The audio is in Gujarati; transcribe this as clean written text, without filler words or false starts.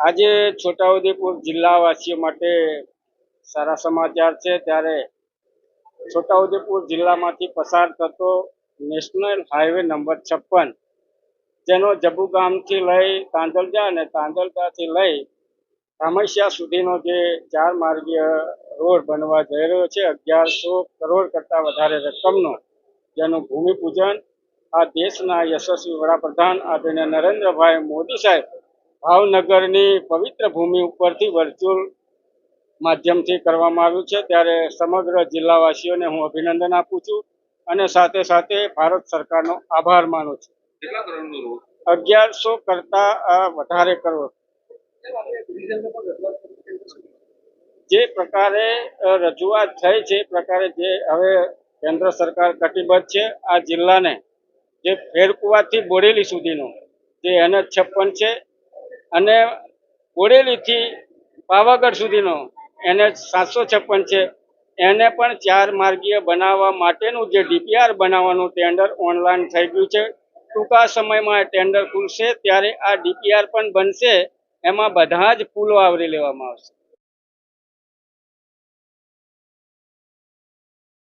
આજે છોટાઉદેપુર જિલ્લાવાસીઓ માટે સારા સમાચાર છે। ત્યારે છોટાઉદેપુર જિલ્લામાંથી પસાર થતો નેશનલ હાઈવે નંબર 56 જેનો જબુ ગામથી લઈ તાંદલજા અને તાંદલજાથી લઈ રામૈયા સુધીનો જે 4 માર્ગીય રોડ બનવા જઈ રહ્યો છે 1100 કરોડ કરતાં વધારે રકમનો, જેનું ભૂમિપૂજન આ દેશના યશસ્વી વડાપ્રધાન આદરણીય નરેન્દ્રભાઈ મોદી સાહેબ ભાવનગરની પવિત્ર ભૂમિ ઉપરથી વર્ચ્યુઅલ માધ્યમથી કરવામાં આવ્યું છે। ત્યારે સમગ્ર જિલ્લાવાસીઓને હું અભિનંદન આપું છું અને સાથે સાથે ભારત સરકારનો આભાર માનું છું। 1100 કરતાં વધારે કરોડ જે પ્રકારે રજૂઆત થઈ છે, એ પ્રકારે જે હવે કેન્દ્ર સરકાર કટિબદ્ધ છે આ જિલ્લાને જે ફેરકુવાથી બોડેલી સુધીનો જે NH56 છે અને બોડેલીથી પાવાગઢ સુધીનો NH 756 છે, એને પણ 4 માર્ગીય બનાવવા માટેનું જે DPR બનાવવાનું ટેન્ડર ઓનલાઈન થઈ ગયું છે। ટૂંકા સમયમાં ટેન્ડર ખુલશે ત્યારે આ DPR પણ બનશે, એમાં બધા જ પુલો આવરી લેવામાં આવશે।